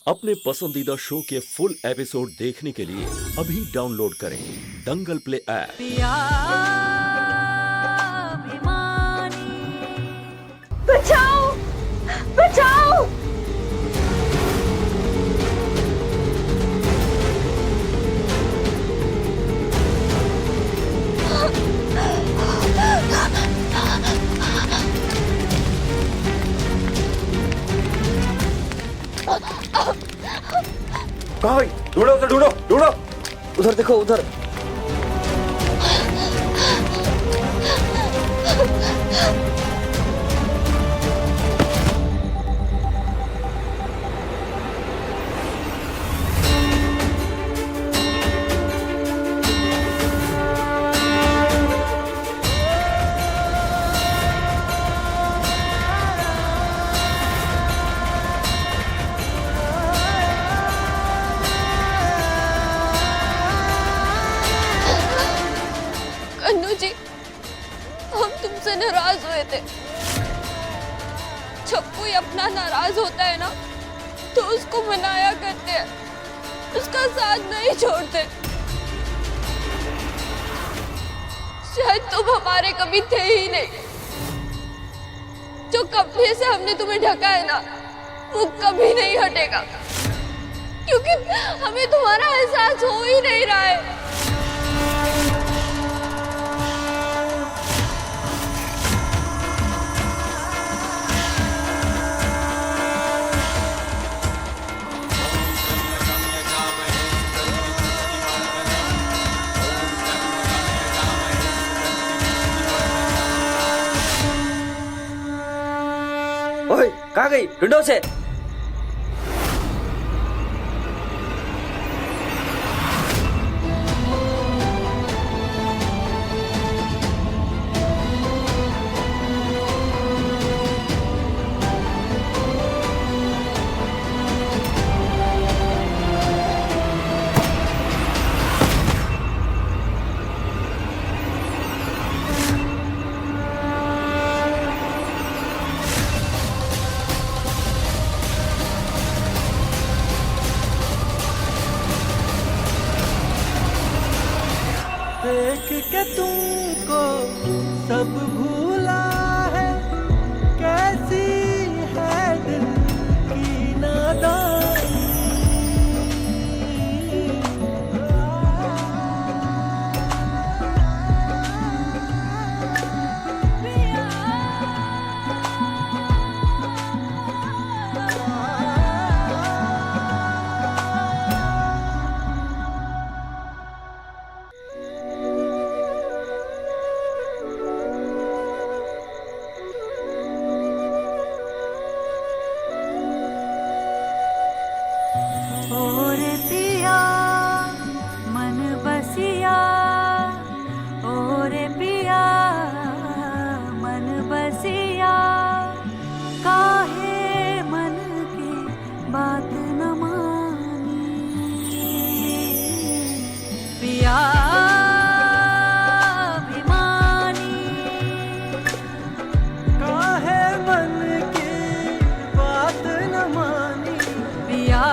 अपने पसंदीदा शो के फुल एपिसोड देखने के लिए अभी डाउनलोड करें दंगल प्ले ऐप। बचाओ बचाओ। कहाँ गई? ढूंढो उसे, ढूंढो ढूंढो। उधर देखो, उधर। अन्नू जी, हम तुमसे नाराज हुए थे। जब कोई अपना नाराज होता है ना, तो उसको मनाया करते हैं, उसका साथ नहीं छोड़ते। शायद तुम हमारे कभी थे ही नहीं। जो कपड़े से हमने तुम्हें ढका है ना, वो कभी नहीं हटेगा, क्योंकि हमें तुम्हारा एहसास हो ही नहीं रहा है। ओए, कहाँ गई? ढूंढो उसे। देख के तुमको सब भूला है, कैसी है दिल की नादानी। और पिया मन बसिया, और पिया मन बसिया, काहे मन की बात न मानी। पिया अभिमानी, काहे मन की बात न मानी। पिया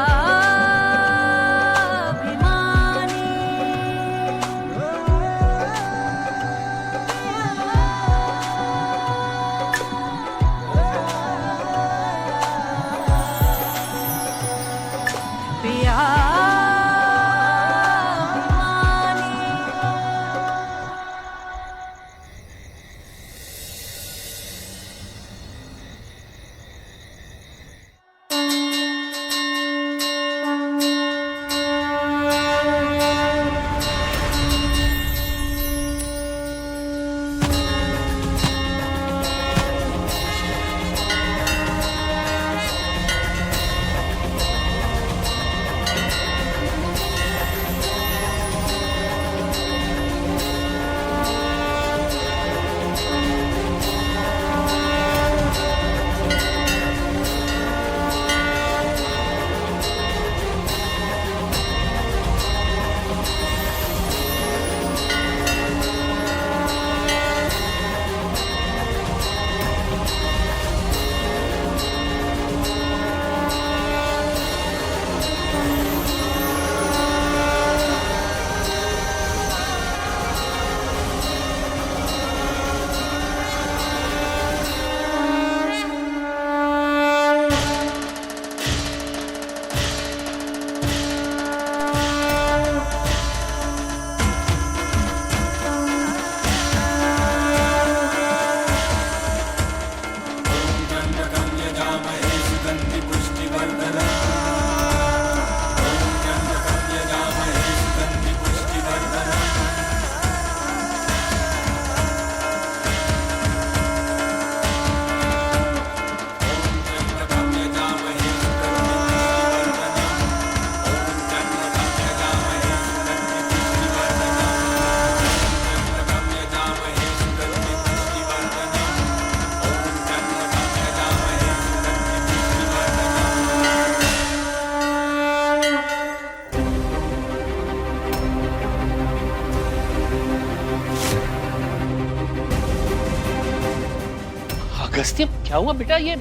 अगस्त्य, क्या हुआ बेटा? ये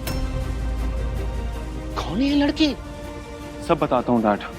कौन है ये लड़की? सब बताता हूँ डैड।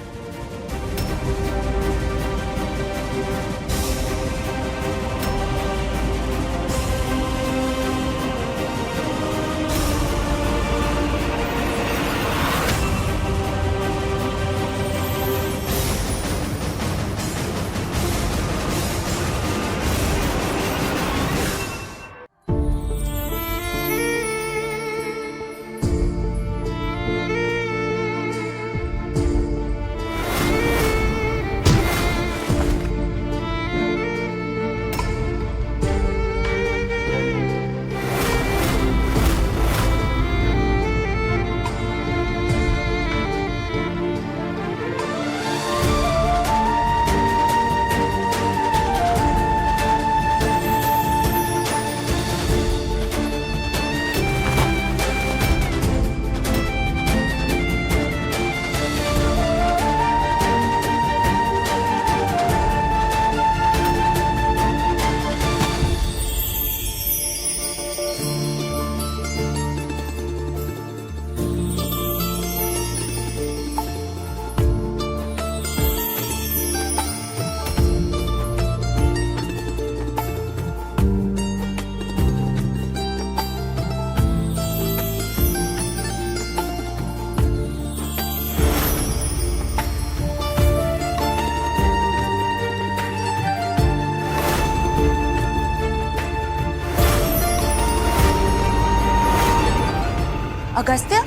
अगस्त्य,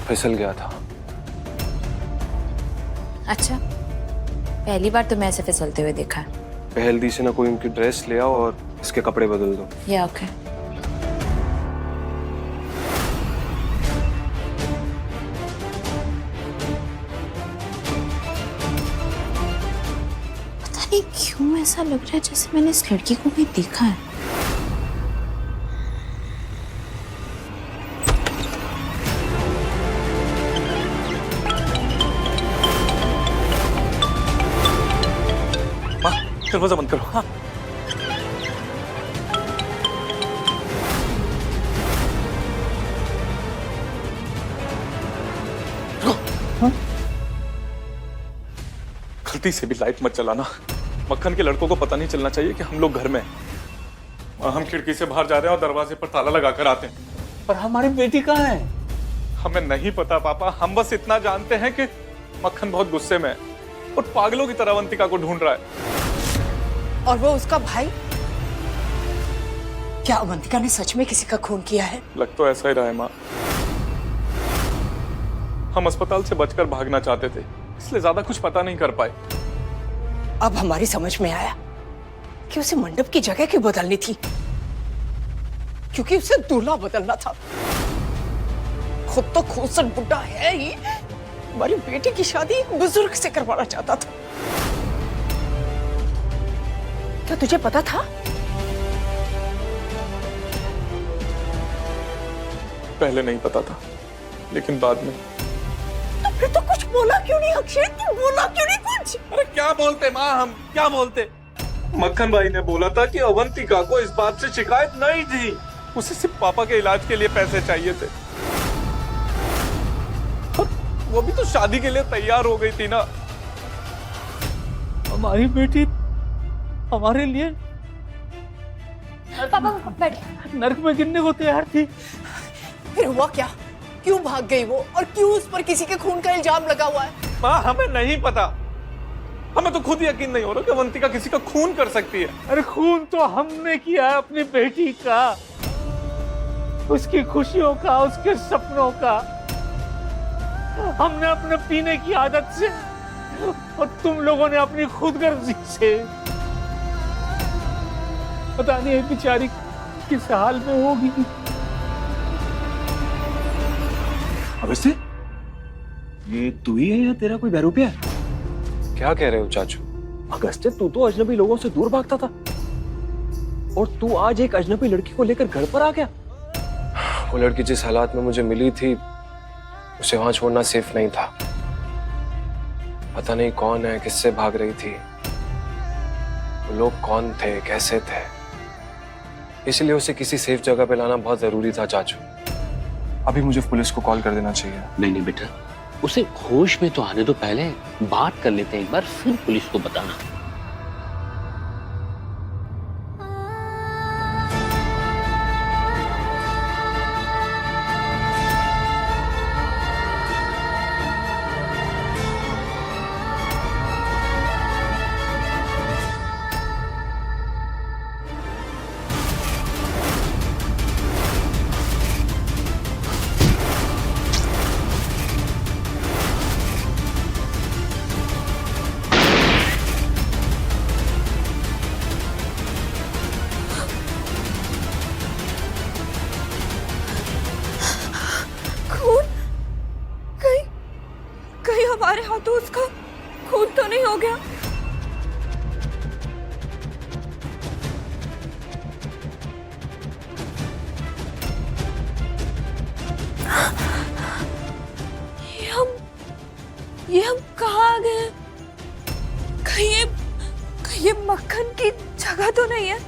फिसल गया था। अच्छा, पहली बार तो मैं ऐसे फिसलते हुए देखा है। पहलदी से ना कोई उनकी ड्रेस ले आओ और इसके कपड़े बदल दो। या ओके। पता नहीं क्यों ऐसा लग रहा है जैसे मैंने इस लड़की को भी देखा है। दरवाजा बंद करो। हाँ। गलती से भी लाइट मत चलाना। मक्खन के लड़कों को पता नहीं चलना चाहिए कि हम लोग घर में हैं। हम खिड़की से बाहर जा रहे हैं और दरवाजे पर ताला लगाकर आते हैं। पर हमारी बेटी कहाँ है? हमें नहीं पता पापा, हम बस इतना जानते हैं कि मक्खन बहुत गुस्से में है और पागलों की तरह अवंतिका को ढूंढ रहा है। और वो उसका भाई? क्या अवंतिका ने सच में किसी का खून किया है? लग तो ऐसा ही रहा है माँ। हम अस्पताल से बचकर भागना चाहते थे, इसलिए ज्यादा कुछ पता नहीं कर पाए। अब हमारी समझ में आया कि उसे मंडप की जगह क्यों बदलनी थी, क्योंकि उसे दूल्हा बदलना था। खुद तो खूबसूरत बुड्ढा है ही, हमारी बेटी की शादी एक बुजुर्ग से करवाना चाहता था। क्या तुझे पता था? पहले नहीं पता था, लेकिन बाद में। तो फिर तो कुछ बोला क्यों नहीं अक्षय? तू बोला क्यों नहीं कुछ? अरे क्या बोलते माँ, हम क्या बोलते? मक्खन भाई ने बोला था कि अवंतिका को इस बात से शिकायत नहीं थी, उसे सिर्फ पापा के इलाज के लिए पैसे चाहिए थे। वो भी तो शादी के लिए तैयार हो गई थी ना। हमारी बेटी हमारे लिए पापा बैठ। नर्क में गिरने को तैयार थी। फिर हुआ क्या? क्यों भाग गई वो, और क्यों उस पर किसी के खून का इल्जाम लगा हुआ है? माँ हमें नहीं पता, हमें तो खुद यकीन नहीं हो रहा कि अवंतिका किसी का खून कर सकती है। अरे खून तो हमने किया है अपनी बेटी का, उसकी खुशियों का, उसके सपनों का। हमने अपने पीने की आदत से और तुम लोगों ने अपनी खुदगर्जी से। पता नहीं बेचारी किस हाल में होगी। अगस्त्य, ये तू ही है या तेरा कोई बहरूपिया है? क्या कह रहे हो चाचू? अगस्त्य, तू तो अजनबी लोगों से दूर भागता था और तू आज एक अजनबी लड़की को लेकर घर पर आ गया। वो लड़की जिस हालात में मुझे मिली थी, उसे वहां छोड़ना सेफ नहीं था। पता नहीं कौन है, किससे भाग रही थी। वो लोग कौन थे, कैसे थे, इसलिए उसे किसी सेफ जगह पे लाना बहुत जरूरी था चाचू। अभी मुझे पुलिस को कॉल कर देना चाहिए। नहीं नहीं बेटा, उसे होश में तो आने दो, पहले बात कर लेते हैं एक बार, फिर पुलिस को बताना। हमारे हाथों उसका खून तो नहीं हो गया? ये हम कहाँ आ गए? कहीं ये मक्खन की जगह तो नहीं है?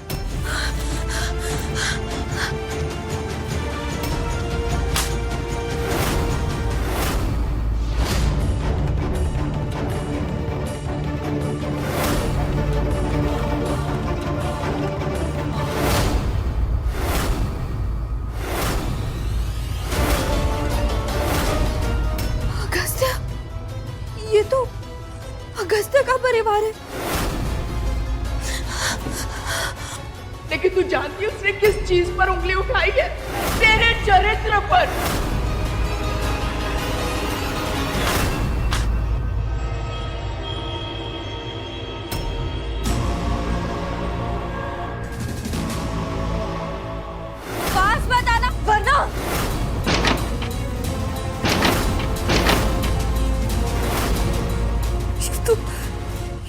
ये तो अगस्त्य का परिवार है। लेकिन तू जानती है उसने किस चीज पर उंगली उठाई है? तेरे चरित्र पर। पास मत आना वरना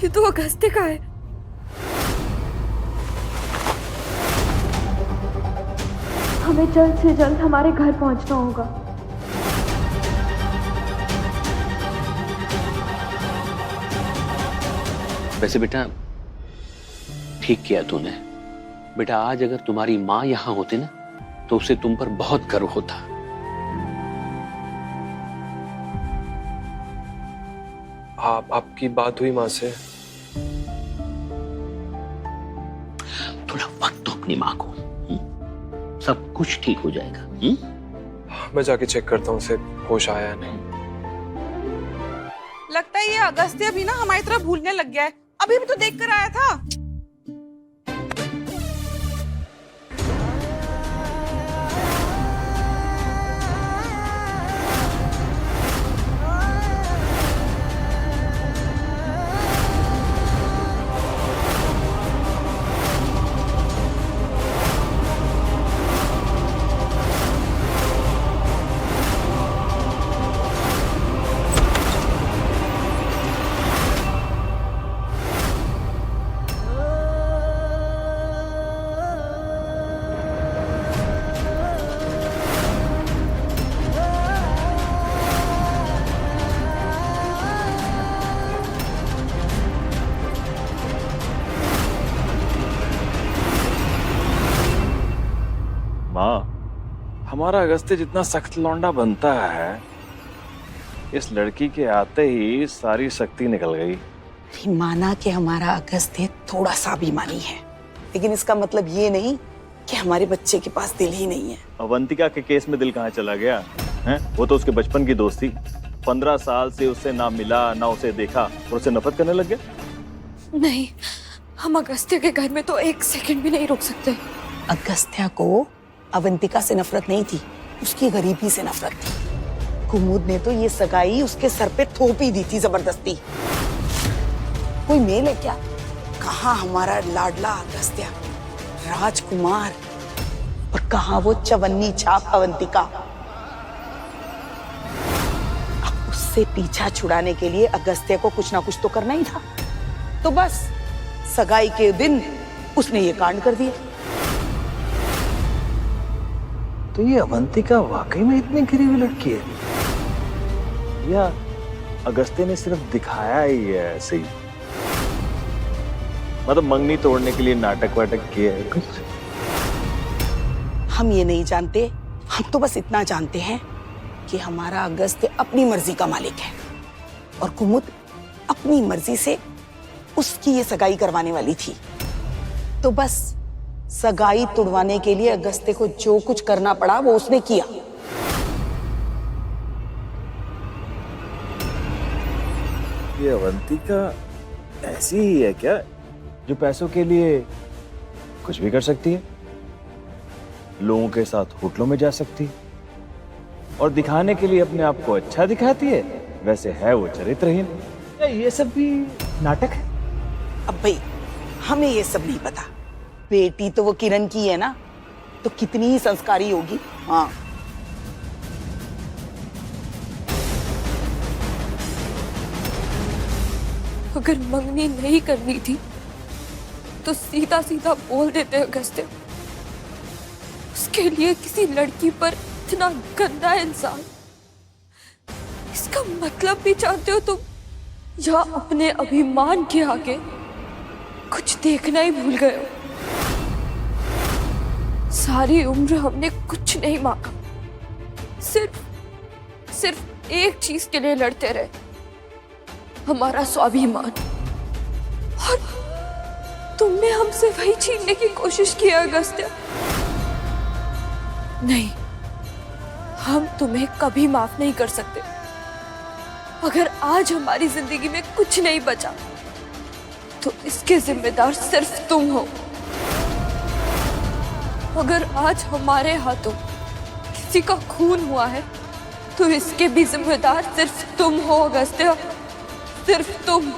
ये तो अगस्त्य का है। हमें जल्द से जल्द हमारे घर पहुंचना होगा। वैसे बेटा ठीक किया तूने। बेटा आज अगर तुम्हारी माँ यहाँ होती ना तो उसे तुम पर बहुत गर्व होता। आपकी बात हुई माँ से? थोड़ा वक्त दो अपनी माँ को, सब कुछ ठीक हो जाएगा। मैं जाके चेक करता हूँ उसे होश आया नहीं। लगता है ये अगस्त्य भी ना हमारी तरह भूलने लग गया है। अभी भी तो देख कर आया था। हमारा अगस्त्य जितना सख्त लौंडा बनता है, इस लड़की के आते ही सारी शक्ति निकल गई। माना कि हमारा अगस्त्य थोड़ा सा अभिमानी है, लेकिन इसका मतलब ये नहीं कि हमारे बच्चे के पास दिल ही नहीं है। अवंतिका के केस में दिल कहाँ चला गया है? वो तो उसके बचपन की दोस्त थी। 15 साल से उससे ना मिला ना उसे देखा और उसे नफरत करने लग गया। नहीं, हम अगस्त्य के घर में तो एक सेकंड भी नहीं रुक सकते। अगस्त्य को अवंतिका से नफरत नहीं थी, उसकी गरीबी से नफरत थी। कुमुद ने तो ये सगाई उसके सर पे थोप ही दी थी जबरदस्ती। कोई मेल है क्या? कहाँ हमारा लाडला अगस्त्य राजकुमार और कहाँ वो चवन्नी छाप अवंतिका। अब उससे पीछा छुड़ाने के लिए अगस्त्य को कुछ ना कुछ तो करना ही था, तो बस सगाई के दिन उसने ये कांड कर दिया। तो ये अवंतिका वाकई में इतनी गिरी हुई लड़की है या अगस्त्य ने सिर्फ दिखाया ही है ऐसे ही? मतलब मंगनी तोड़ने के लिए नाटक वाटक किया है कुछ? हम ये नहीं जानते, हम तो बस इतना जानते हैं कि हमारा अगस्त अपनी मर्जी का मालिक है और कुमुद अपनी मर्जी से उसकी ये सगाई करवाने वाली थी। तो बस सगाई तुड़वाने के लिए अगस्त्य को जो कुछ करना पड़ा वो उसने किया। ये अवंतिका ऐसी ही है क्या जो पैसों के लिए कुछ भी कर सकती है, लोगों के साथ होटलों में जा सकती है और दिखाने के लिए अपने आप को अच्छा दिखाती है? वैसे है वो चरित्रहीन। ये सब भी नाटक है। अब भाई हमें ये सब नहीं पता, बेटी तो वो किरण की है ना, तो कितनी ही संस्कारी होगी। हाँ अगर मंगनी नहीं करनी थी तो सीधा सीधा बोल देते अगस्त्य। उसके लिए किसी लड़की पर इतना गंदा इंसान, इसका मतलब भी जानते हो तुम, या अपने अभिमान के आगे कुछ देखना ही भूल गए हो। सारी उम्र हमने कुछ नहीं मांगा, सिर्फ एक चीज के लिए लड़ते रहे, हमारा स्वाभिमान। और तुमने हमसे वही छीनने की कोशिश की अगस्त्य। नहीं, हम तुम्हें कभी माफ नहीं कर सकते। अगर आज हमारी जिंदगी में कुछ नहीं बचा तो इसके जिम्मेदार सिर्फ तुम हो। अगर आज हमारे हाथों किसी का खून हुआ है तो इसके भी जिम्मेदार सिर्फ तुम हो अगस्त्य, सिर्फ तुम।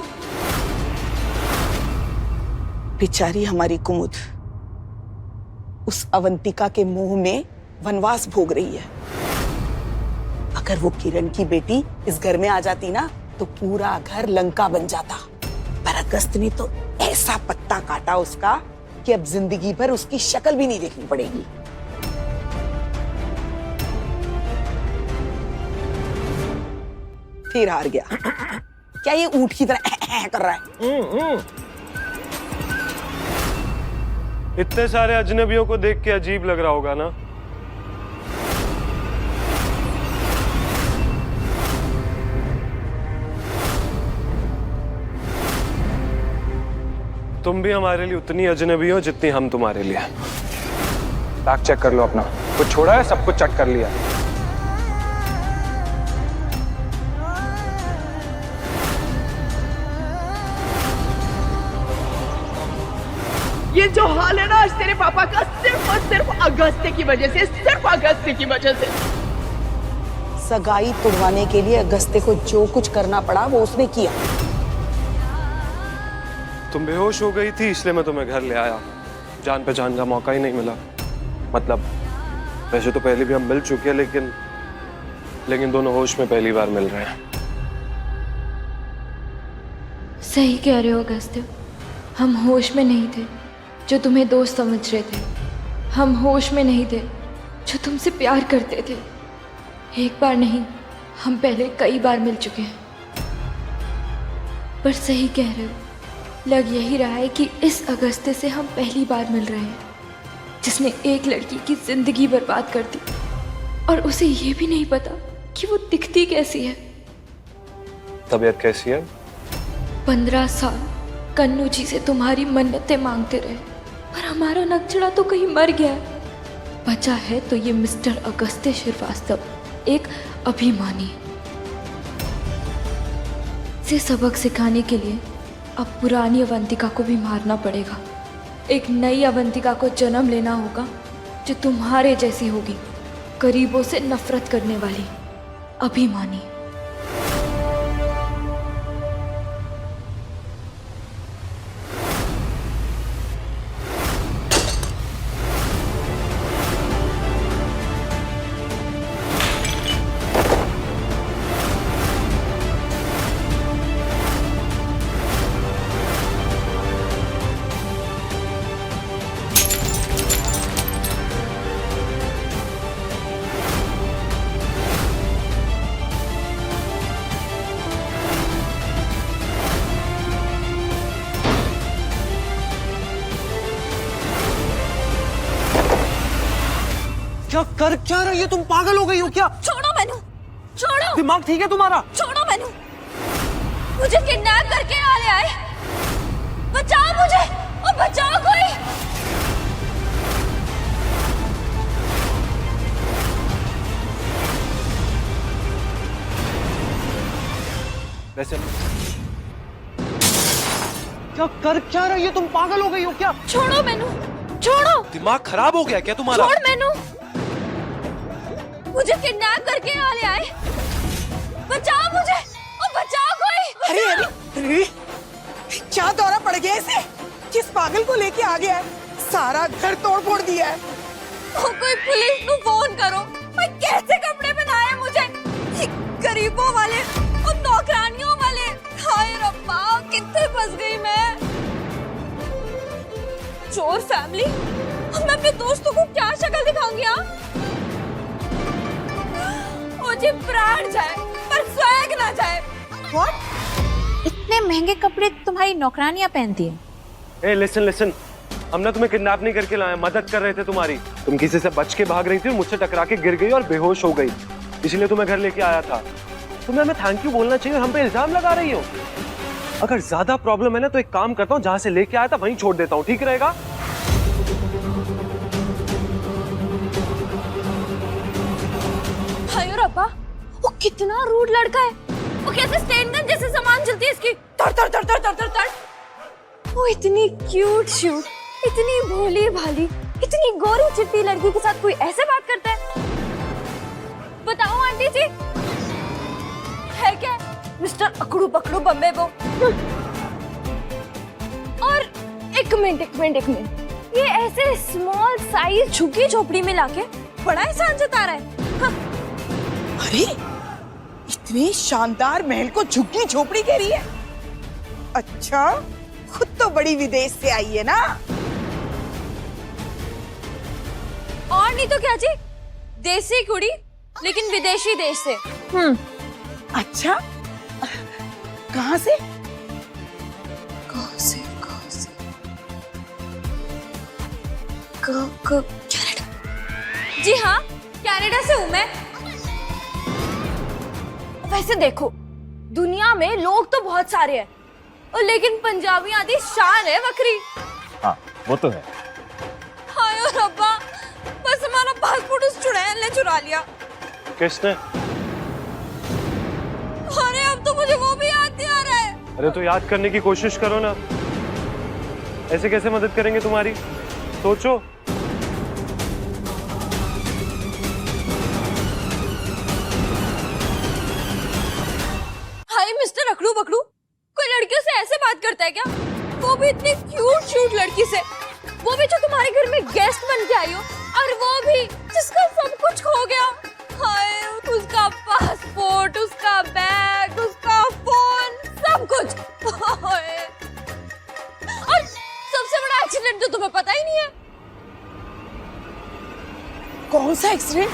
बेचारी हमारी कुमुद उस अवंतिका के मुंह में वनवास भोग रही है। अगर वो किरण की बेटी इस घर में आ जाती ना तो पूरा घर लंका बन जाता। पर अगस्त ने तो ऐसा पत्ता काटा उसका कि अब जिंदगी भर उसकी शक्ल भी नहीं देखनी पड़ेगी। फिर हार गया। क्या ये ऊंट की तरह कर रहा है? इतने सारे अजनबियों को देख के अजीब लग रहा होगा ना? तुम भी हमारे लिए उतनी अजनबी हो जितनी हम तुम्हारे लिए। बैग चेक कर लो अपना, कुछ छोड़ा है? सब कुछ चट कर लिया। ये जो हाल है ना आज तेरे पापा का, सिर्फ और सिर्फ अगस्त्य की वजह से, सिर्फ अगस्त्य की वजह से। सगाई तुड़वाने के लिए अगस्त्य को जो कुछ करना पड़ा वो उसने किया। तुम बेहोश हो गई थी इसलिए मैं तुम्हें घर ले आया। जान पहचान का मौका ही नहीं मिला। मतलब वैसे तो पहले भी हम मिल चुके हैं, लेकिन दोनों होश में पहली बार मिल रहे हैं। सही कह रहे हो अगस्त्य, हम होश में नहीं थे जो तुम्हें दोस्त समझ रहे थे। हम होश में नहीं थे जो तुमसे प्यार करते थे। एक बार नहीं, हम पहले कई बार मिल चुके हैं। पर सही कह रहे हो, लग यही रहा है कि इस अगस्त्य से हम पहली बार मिल रहे हैं जिसने एक लड़की की जिंदगी बर्बाद कर दी और उसे ये भी नहीं पता कि वो दिखती कैसी है। तबीयत कैसी है? 15 साल कन्नू जी से तुम्हारी मन्नतें मांगते रहे, पर हमारा नगचड़ा तो कहीं मर गया। बचा है तो ये मिस्टर अगस्त्य श्रीवास्तव, एक अभिमानी। से सबक सिखाने के लिए अब पुरानी अवंतिका को भी मारना पड़ेगा। एक नई अवंतिका को जन्म लेना होगा जो तुम्हारे जैसी होगी, गरीबों से नफरत करने वाली, अभिमानी। क्या कर क्या रही हो तुम? पागल हो गई हो क्या? छोड़ो मैनू, छोड़ो। दिमाग ठीक है तुम्हारा? छोड़ो मैनू, मुझे किडनैप करके यहाँ ले आए। बचाओ मुझे, और बचाओ कोई। वैसे क्या कर क्या रही हो तुम? पागल हो गई हो क्या? छोड़ो मैनू, छोड़ो। दिमाग खराब हो गया क्या तुम्हारा? छोड़ मैनू, मुझे किडनैप करके यहाँ ले आए। बचाओ मुझे, और बचाओ कोई। अरे अरे अरे, क्या दौरा पड़ गया इसे? किस पागल को लेके आ गया है? सारा घर तोड़ फोड़ दिया है। कोई पुलिस को फोन करो। मैं कैसे कपड़े पहनाए मुझे? ये गरीबों वाले और नौकरानियों वाले। हाय रब्बा, कितने फंस गई मैं। चोर फैमिली, मैं अपने दोस्तों को क्या शक्ल दिखाऊंगी? मुझे प्राण जाए पर स्वैग ना जाए। What? इतने महंगे कपड़े तुम्हारी नौकरानियां पहनती हैं। ए लिसन लिसन, हम ना तुम्हें किडनैप नहीं करके लाए, मदद कर रहे थे तुम्हारी। तुम किसी से बच के भाग रही थी और मुझसे टकरा के गिर गई और बेहोश हो गई, इसलिए तुम्हें घर लेके आया था। तुम्हें हमें थैंक यू बोलना चाहिए और हम पे इल्जाम लगा रही हो। अगर ज्यादा प्रॉब्लम है ना तो एक काम करता हूँ, जहाँ से लेके आया था वहीं छोड़ देता हूँ, ठीक रहेगा? हाय रब्बा, वो कितना रूड लड़का है। वो कैसे स्टेन गन जैसे सामान चलती है इसकी। तड़ तड़ तड़ तड़ तड़ तड़ तड़। वो इतनी क्यूट श्यूट, इतनी भोली भाली, इतनी गोरी चिट्टी लड़की के साथ कोई ऐसे बात करता है? बताओ आंटी जी, है क्या मिस्टर अकड़ू पकड़ू बम्बे वो? और एक मिनट, ये ऐसे स्मॉल साइज झुग्गी झोपड़ी में लाके बड़ा एहसान जता रहा है। हाँ। अरे इतने शानदार महल को झुग्गी झोपड़ी कह रही है? अच्छा, खुद तो बड़ी विदेश से आई है ना? और नहीं तो क्या जी, देसी कुड़ी लेकिन विदेशी देश से। अच्छा, कहाँ से? कनाडा। जी हाँ, कनाडा से हूँ मैं। वैसे देखो, दुनिया में लोग तो बहुत सारे हैं, और लेकिन पंजाबी आदि शान है वक्री। हाँ, वो तो है। हाय रब्बा, बस हमारा पासपोर्ट उस चुड़ैल ने चुरा लिया। किसने? अरे अब तो मुझे वो भी याद नहीं आ रहा है। अरे तो याद करने की कोशिश करो ना। ऐसे कैसे मदद करेंगे तुम्हारी? सोचो। हाय मिस्टर अकड़ू बकड़ू, कोई लड़कियों से ऐसे बात करता है क्या? वो भी इतनी क्यूट श्यूट लड़की से, वो भी जो तुम्हारे घर में गेस्ट बन के आई हो, और वो भी जिसका सब कुछ खो गया। हाय, उसका पासपोर्ट, उसका बैग, उसका फोन, सब कुछ। हाय, और सबसे बड़ा एक्सीडेंट तो तुम्हें पता ही नहीं है। कौन सा एक्सीडेंट?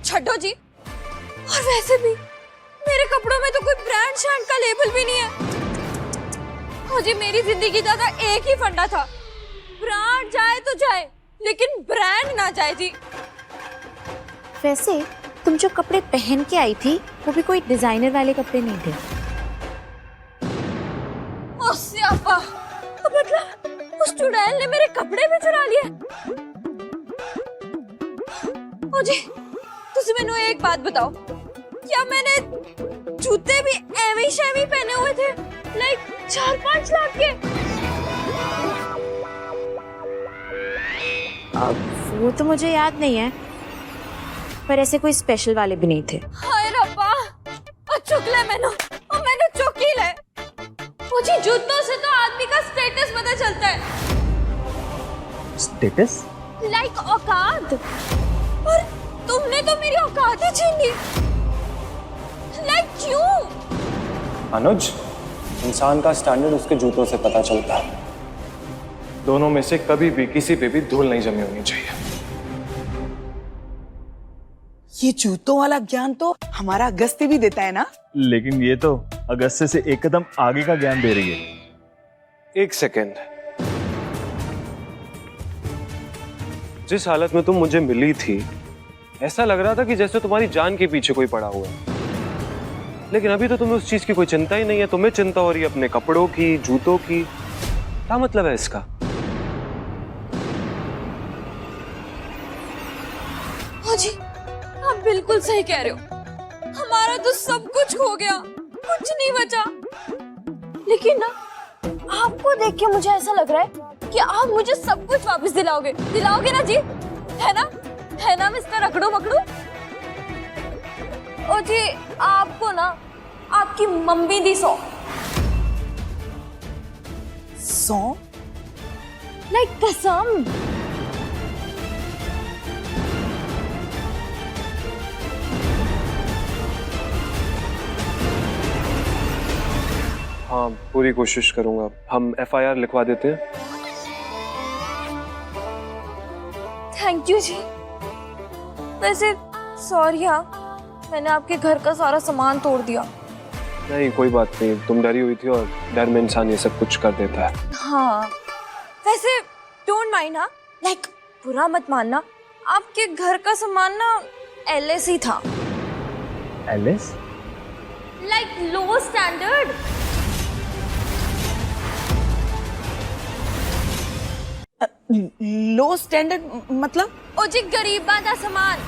छड्डो जी, और वैसे भी मेरे कपड़ों में तो कोई ब्रांड शैंड का लेबल भी नहीं है। मुझे मेरी जिंदगी का एक ही फंडा था, ब्रांड जाए तो जाए लेकिन ब्रांड ना जाए जी। वैसे तुम जो कपड़े पहन के आई थी वो भी कोई डिजाइनर वाले कपड़े नहीं थे। ओ स्यापा, मतलब उस चुड़ैल ने मेरे कपड़े भी चुरा लिए। ओ जी, तुझे मैंने एक बात बताओ, क्या मैंने जूते भी एवी शेवी पहने हुए थे, लाइक 4-5 लाख के? अब वो तो मुझे याद नहीं है, पर ऐसे कोई स्पेशल वाले भी नहीं थे। हाय रब्बा, और चुकले मैंने चुकी ले। मुझे जूतों से तो आदमी का स्टेटस पता चलता है। स्टेटस? लाइक औकात। और तुमने तो मेरी औकात ही छीन ली। लाइक क्यों? अनुज, इंसान का स्टैंडर्ड उसके जूतों से पता चलता है। दोनों में से कभी भी किसी पे भी धूल नहीं जमी होनी चाहिए। ये जूतों वाला ज्ञान तो हमारा अगस्त्य भी देता है ना? लेकिन ये तो अगस्त्य से एक कदम आगे का ज्ञान दे रही है। एक सेकेंड, जिस हालत में तुम मुझे मिली थी, ऐसा लग रहा था कि जैसे तुम्हारी जान के पीछे कोई पड़ा हुआ है। लेकिन अभी तो तुम्हें उस चीज की कोई चिंता ही नहीं है। तुम्हें चिंता हो रही है अपने कपड़ों की, जूतों की। क्या मतलब है इसका? हाँ जी, आप बिल्कुल सही कह रहे हो। हमारा तो सब कुछ खो गया, कुछ नहीं बचा। लेकिन ना, आपको देख के मुझे ऐसा लग रहा है कि आप मुझे सब कुछ वापस दिलाओगे। दिलाओगे ना जी? है ना? है ना मिस्टर अकड़ू मकड़ू? ओ जी, आपको ना आपकी मम्मी दी 100 लाइक कसम। हाँ, पूरी कोशिश करूंगा। हम FIR लिखवा देते हैं। थैंक यू जी। वैसे सॉरी, हाँ, मैंने आपके घर का सारा सामान तोड़ दिया। नहीं, कोई बात नहीं। तुम डरी हुई थी और डर में इंसान ये सब कुछ कर देता है। हाँ, वैसे डोंट माइंड, हाँ, लाइक बुरा मत मानना। आपके घर का सामान ना LS ही था। एलिस? Like low standard. लो स्टैंडर्ड मतलब? ओ जी, गरीबा दा सामान।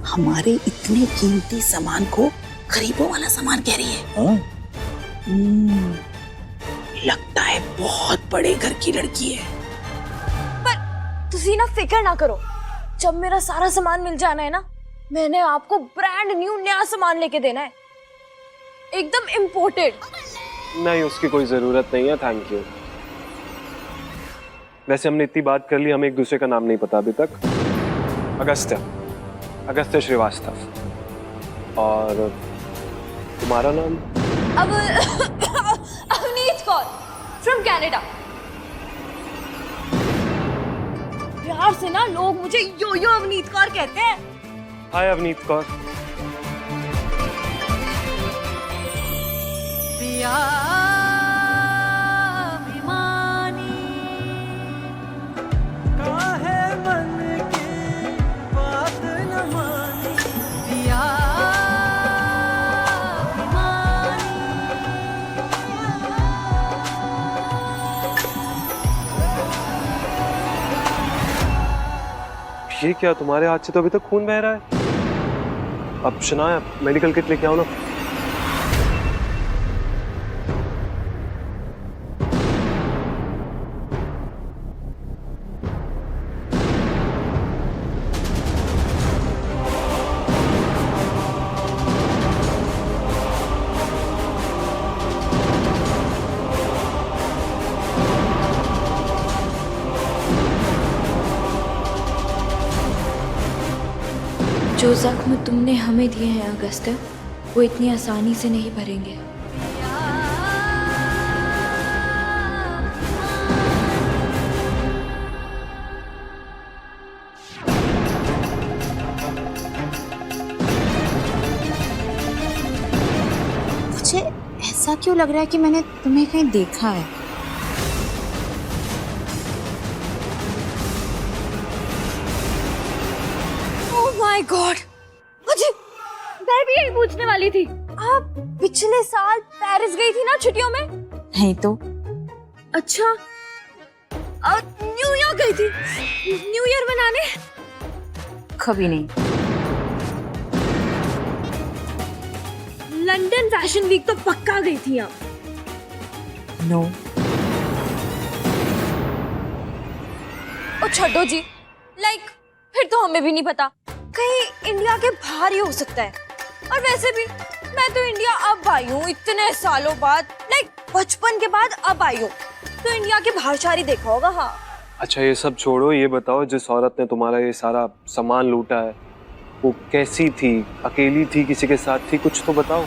हमारे इतने कीमती सामान को गरीबों वाला सामान कह रही है? हाँ? लगता है बहुत बड़े घर की लड़की है। पर तुसी ना फिक्र ना करो, जब मेरा सारा सामान मिल जाना है ना, मैंने आपको ब्रांड न्यू नया सामान लेके देना है, एकदम इम्पोर्टेड। नहीं, उसकी कोई जरूरत नहीं है, थैंक यू। वैसे हमने इतनी बात कर ली, हमें एक दूसरे का नाम नहीं पता अभी तक। अगस्त्य श्रीवास्तव। और तुम्हारा नाम? अब अवनीत कौर फ्रॉम कनाडा। प्यार से ना लोग मुझे यो यो अवनीत कौर कहते हैं। हाय अवनीत कौर। ये क्या, तुम्हारे हाथ से तो अभी तक खून बह रहा है। अब शनाया, मेडिकल किट लेके आओ ना। जो जख्म तुमने हमें दिए हैं अगस्त्य, वो इतनी आसानी से नहीं भरेंगे। मुझे ऐसा क्यों लग रहा है कि मैंने तुम्हें कहीं देखा है? माय गॉड, मुझे मैं भी यही पूछने वाली थी। आप पिछले साल पेरिस गई थी ना छुट्टियों में? नहीं तो। अच्छा, और न्यू ईयर गई थी न्यू ईयर मनाने? कभी नहीं। लंदन फैशन वीक तो पक्का गई थी आप? नो। ओ छोड़ो जी, लाइक फिर तो हमें भी नहीं पता, कहीं इंडिया के बाहर ही हो सकता है। और वैसे भी मैं तो इंडिया अब आई हूँ इतने सालों बाद, लाइक बचपन के बाद अब आई हूँ, तो इंडिया के बाहर शारी देखा होगा। हाँ, अच्छा ये सब छोड़ो, ये बताओ जिस औरत ने तुम्हारा ये सारा सामान लूटा है वो कैसी थी? अकेली थी, किसी के साथ थी? कुछ तो बताओ।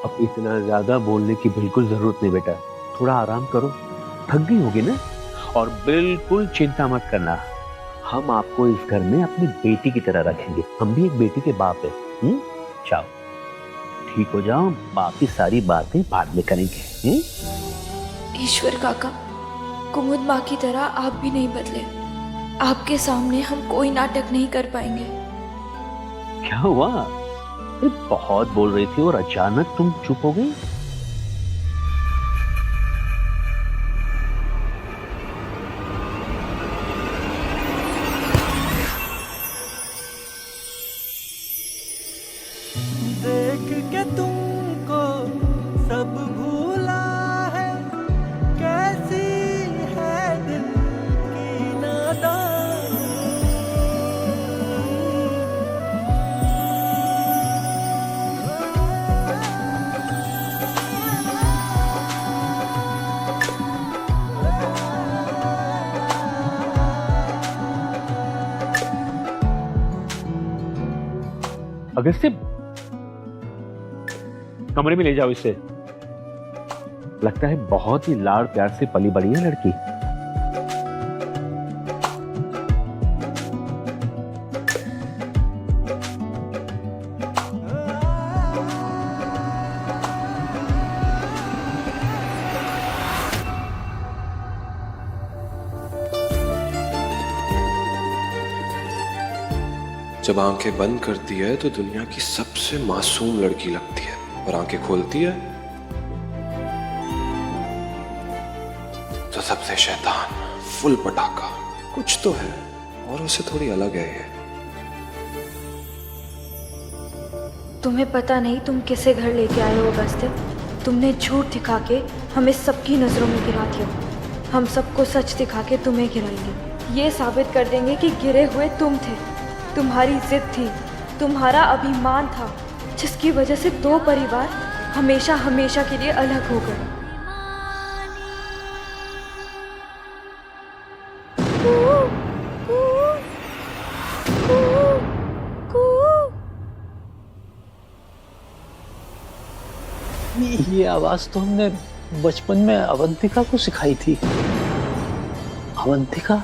अब इतना ज्यादा बोलने की बिल्कुल जरूरत नहीं बेटा। थोड़ा आराम करो, थक गई होगी ना। और बिल्कुल चिंता मत करना, हम आपको इस घर में अपनी बेटी की तरह रखेंगे। हम भी एक बेटी के बाप है। जाओ, ठीक हो जाओ, बाकी सारी बातें बाद में करेंगे। ईश्वर काका, कुमुद माँ की तरह आप भी नहीं बदले। आपके सामने हम कोई नाटक नहीं कर पाएंगे। क्या हुआ? अरे बहुत बोल रही थी और अचानक तुम चुप हो गई। देख के तुमको सब भूला है, कैसी है दिल की नादानी। अगस्त्य, कमरे में ले जाओ इसे। लगता है बहुत ही लाड़ प्यार से पली बड़ी है लड़की। जब आंखें बंद करती है तो दुनिया की सबसे मासूम लड़की लगती है, और आंखें खोलती है तो सबसे शैतान, फुल पटाखा। कुछ तो है और उसे थोड़ी अलग है ये। तुम्हें पता नहीं तुम किसे घर लेके आए हो अगस्त्य। तुमने झूठ दिखा के हमें सबकी नजरों में गिरा दिया। हम सबको सच दिखा के तुम्हें गिराएंगे। ये साबित कर देंगे कि गिरे हुए तुम थे। तुम्हारी जिद थी, तुम्हारा अभिमान था, जिसकी वजह से दो परिवार हमेशा हमेशा के लिए अलग हो गए। ये आवाज तो हमने बचपन में अवंतिका को सिखाई थी। अवंतिका?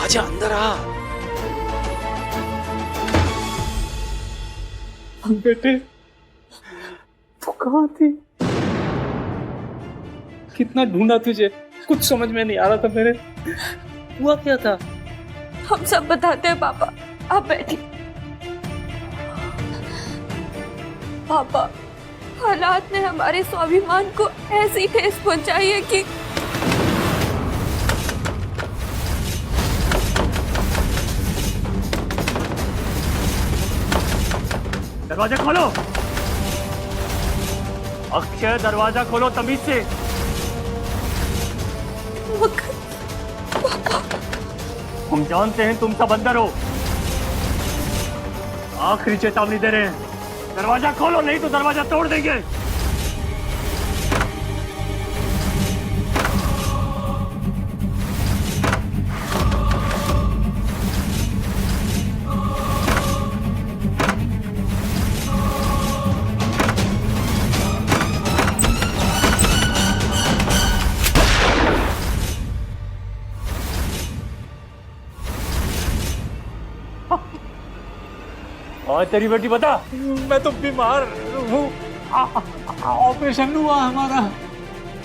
आजा अंदर आ। बेटे, तू कहाँ थी? कितना ढूंढा तुझे, कुछ समझ में नहीं आ रहा था मेरे। हुआ क्या था? हम सब बताते हैं पापा, आप बैठिए। पापा, हालात ने हमारे स्वाभिमान को ऐसी ठेस पहुंचाई है कि दरवाजा खोलो। अक्षय, दरवाजा खोलो तमीज से। हम जानते हैं तुम सब अंदर हो। आखिरी चेतावनी दे रहे हैं, दरवाजा खोलो नहीं तो दरवाजा तोड़ देंगे। और तेरी बेटी बता। मैं तो बीमार हूँ, ऑपरेशन हुआ हमारा।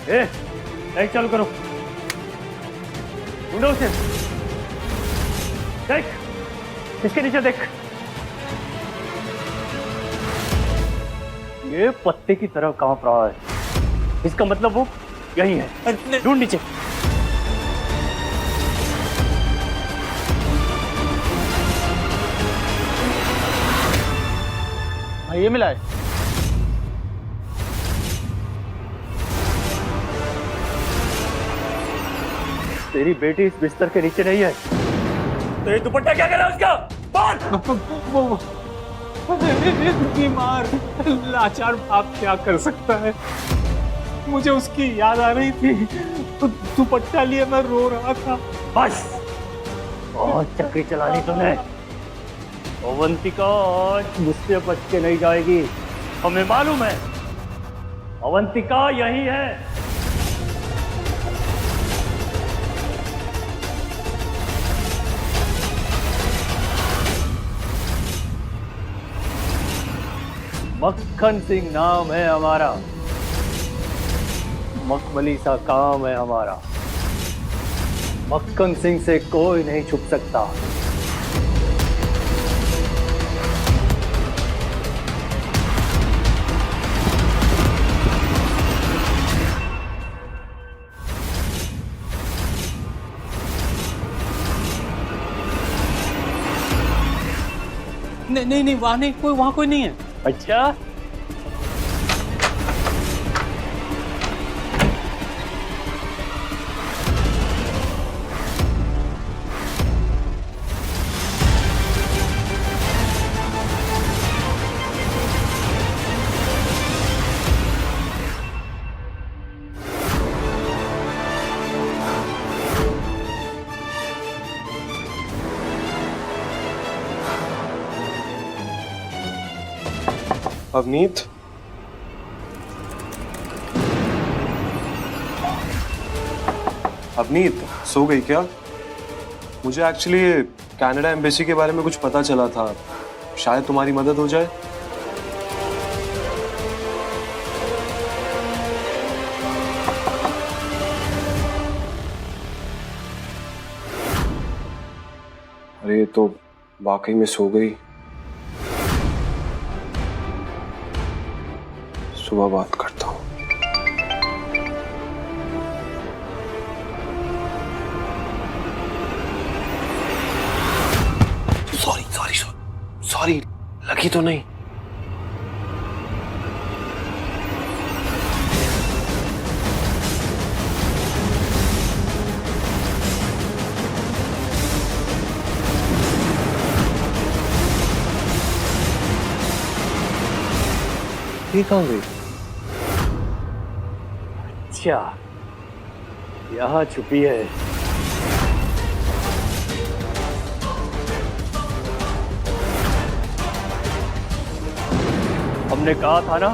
लाइट चालू करो, ढूंढो उसे। देख, इसके नीचे देख, ये पत्ते की तरह कांप रहा है। इसका मतलब वो यही है। ढूंढ नीचे। ये मिला है। तेरी बेटी इस बिस्तर के नीचे नहीं है। तो ये दुपट्टा क्या कर रहा है उसका? बीमार लाचार बाप क्या कर सकता है? मुझे उसकी याद आ रही थी तो दुपट्टा लिए मैं रो रहा था। बस बहुत चक्री चलानी तूने। अवंतिका आज मुझसे बच के नहीं जाएगी, हमें मालूम है। अवंतिका यही है। मक्खन सिंह नाम है हमारा, मखमली सा काम है हमारा। मक्खन सिंह से कोई नहीं छुप सकता। नहीं नहीं, वहां कोई नहीं है। अच्छा, अवनीत, अवनीत सो गई क्या? मुझे एक्चुअली कनाडा एम्बेसी के बारे में कुछ पता चला था, शायद तुम्हारी मदद हो जाए। अरे तो वाकई में सो गई। सुबह बात करता हूँ। सॉरी, लगी तो नहीं? ये कहाँ गई? अच्छा, यहाँ छुपी है। हमने कहा था ना,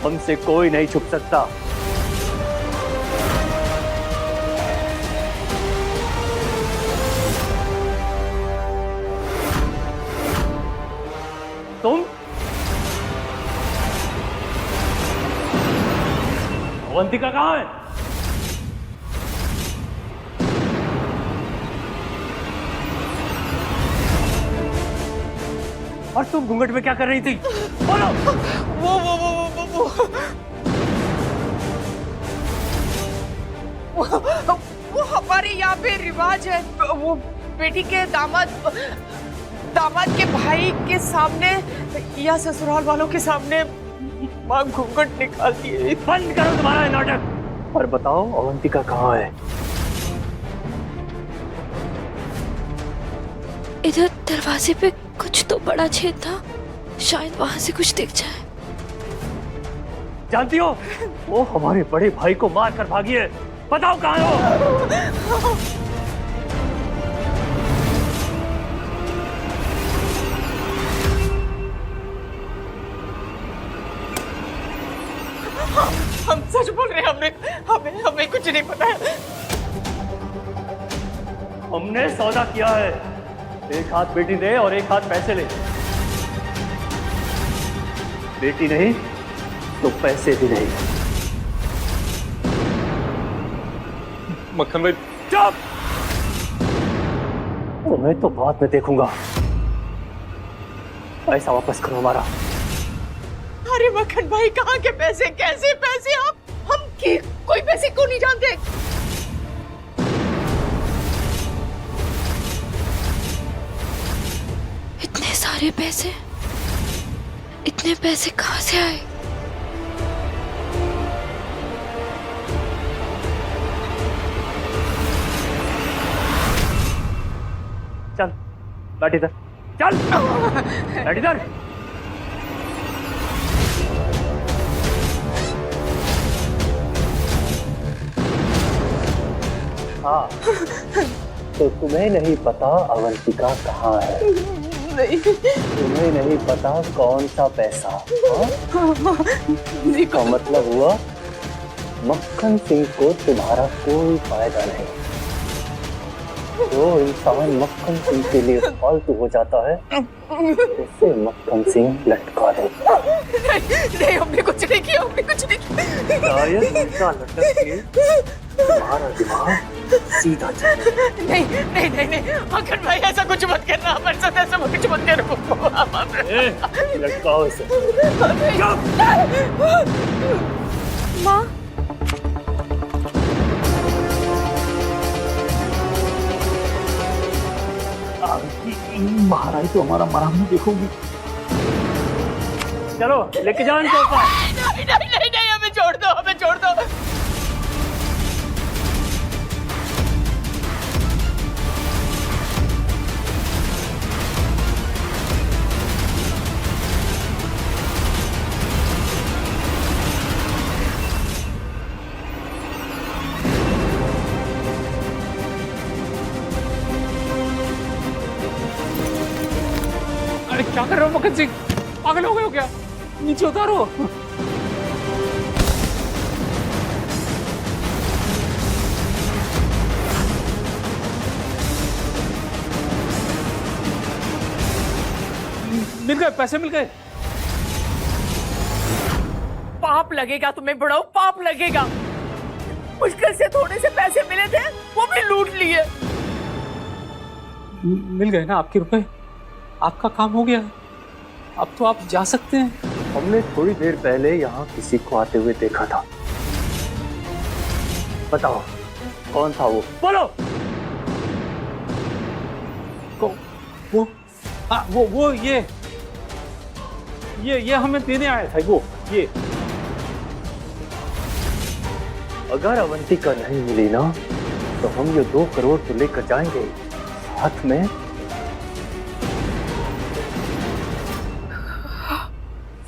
हमसे कोई नहीं छुप सकता। तुम अवंतिका कहाँ है? और तुम घूंघट में क्या कर रही थी? बोलो। वो हमारे यहाँ पे रिवाज है, वो बेटी के दामाद के भाई के सामने या ससुराल वालों के सामने माँ घूंघट निकालती है। बंद करो तुम्हारा नाटक और बताओ अवंतिका कहाँ है? इधर दरवाजे पे कुछ तो बड़ा छेद था, शायद वहां से कुछ दिख जाए। जानती हो, वो हमारे बड़े भाई को मार कर भागी है। बताओ कहाँ हो? हम सच बोल रहे हैं, हमें कुछ नहीं पता है। हमने सौदा किया है, एक हाथ बेटी दे और एक हाथ पैसे ले। बेटी नहीं तो पैसे भी नहीं। मक्खन भाई चुप! तुम्हें तो बाद में देखूंगा। पैसा वापस करो हमारा। अरे मक्खन भाई, कहाँ के पैसे? कैसे पैसे? हम कोई पैसे को नहीं जानते। इतने सारे पैसे इतने पैसे कहाँ से आए? चल बैठ इधर, चल बैठ इधर। हाँ, तो तुम्हें नहीं पता अवंतिका कहाँ है? नहीं। तुम्हें नहीं पता कौन सा पैसा? इसका मतलब हुआ मक्खन सिंह को तुम्हारा कोई फायदा नहीं। जो इंसान मक्खन सिंह के लिए फालतू हो जाता है उसे मक्खन सिंह लटका दे। नहीं, हमने कुछ नहीं किया, हमने कुछ नहीं किया। शायद उनका लटक के तुम्हारा दिमाग सीधा चले। नहीं नहीं नहीं नहीं, मक्खन भाई ऐसा कुछ मत करना, हमारे साथ ऐसा कुछ मत करो। लटकाओ इसे। माँ, महाराज तो हमारा मराम नहीं देखोगी। चलो लेके जाओ इनको ऊपर। नहीं नहीं नहीं नहीं, हमें छोड़ दो, हमें छोड़ दो। अरे क्या कर रहे हो मक्खन सिंह, पागल हो गए हो क्या? नीचे उतारो। मिल गए पैसे, मिल गए। पाप लगेगा तुम्हें बुढ़ाओ, पाप लगेगा। मुश्किल से थोड़े से पैसे मिले थे, वो भी लूट लिए। मिल गए ना आपके रुपए, आपका काम हो गया, अब तो आप जा सकते हैं। हमने थोड़ी देर पहले यहाँ किसी को आते हुए देखा था। बताओ कौन था वो? बोलो। वो हाँ, वो ये हमें देने आया था। वो ये अगर अवंतिका नहीं मिली ना तो हम ये 2 करोड़ तो लेकर जाएंगे,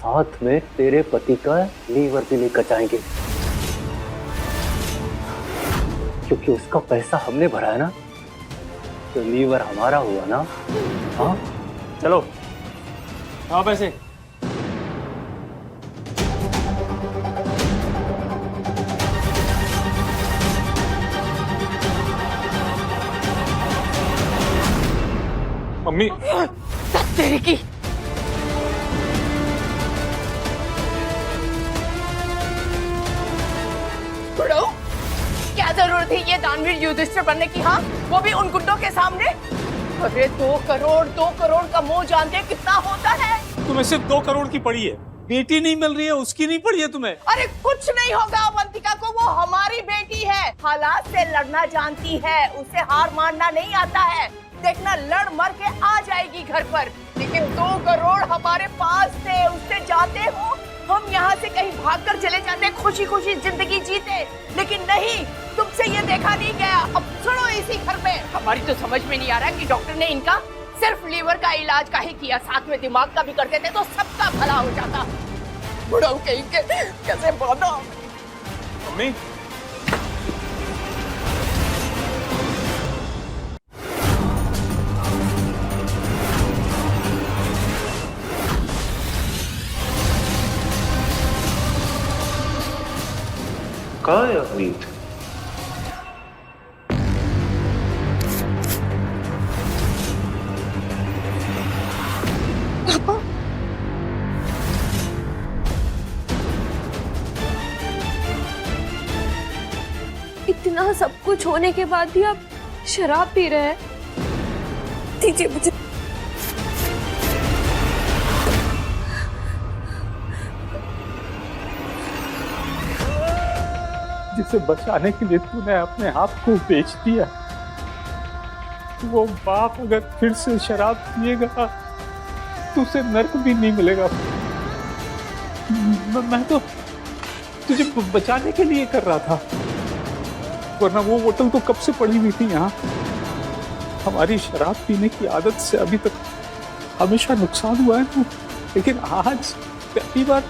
साथ में तेरे पति का लीवर भी लेकर जाएंगे, क्योंकि उसका पैसा हमने भरा है ना, तो लीवर हमारा हुआ ना। हाँ चलो आओ पैसे। मम्मी तेरे की बुढ़ाओ, क्या जरूरत थी ये दानवीर युधिष्ठिर बनने की? हाँ, वो भी उन गुंडों के सामने। अरे 2 करोड़ का मोह जानते कितना होता है? तुम्हें सिर्फ 2 करोड़ की पड़ी है, बेटी नहीं मिल रही है, उसकी नहीं पड़ी है तुम्हें। अरे कुछ नहीं होगा अवंतिका को, वो हमारी बेटी है, हालात से लड़ना जानती है, उसे हार मानना नहीं आता है। देखना लड़ मर के आ जाएगी घर पर, लेकिन 2 करोड़ हमारे पास थे, उससे जाते हो हम यहाँ से कहीं भागकर चले जाते, खुशी खुशी जिंदगी जीते, लेकिन नहीं, तुमसे ये देखा नहीं गया। अब सुनो, इसी घर में हमारी तो समझ में नहीं आ रहा कि डॉक्टर ने इनका सिर्फ लीवर का इलाज का ही किया, साथ में दिमाग का भी करते थे तो सबका भला हो जाता। बुढ़ाऊ कहीं के कैसे बांधा। मम्मी कहाँ है अवनीत? इतना सब कुछ होने के बाद भी आप शराब पी रहे हैं? दीजिए मुझे। जिसे बचाने के लिए तूने अपने आप को बेच दिया, वो बाप अगर फिर से शराब पिएगा तो उसे नर्क भी नहीं मिलेगा। मैं तो तुझे बचाने के लिए कर रहा था, वरना वो बोतल तो कब से पड़ी हुई थी यहाँ। हमारी शराब पीने की आदत से अभी तक हमेशा नुकसान हुआ है ना, लेकिन आज पहली बार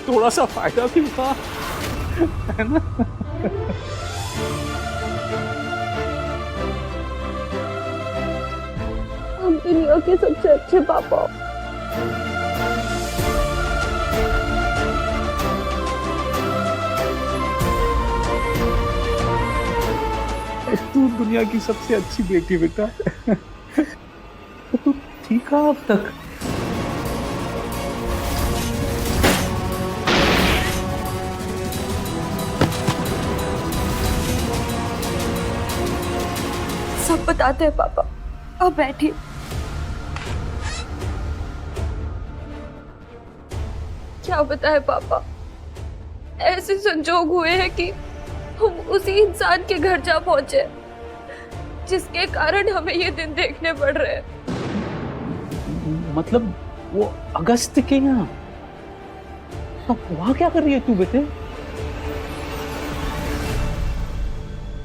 थोड़ा सा फायदा भी हुआ है ना। हम दुनिया के सबसे अच्छे पापा। तू दुनिया की सबसे अच्छी बेटी बेटा। तू ठीक है अब तक? सब बताते हैं पापा, अब बैठिए। क्या बताए पापा, ऐसे संजोग हुए हैं कि हम उसी इंसान के घर जा पहुंचे जिसके कारण हमें ये दिन देखने पड़ रहे हैं। मतलब वो अगस्त के यहाँ? अब वहां क्या कर रही है तू बेटे?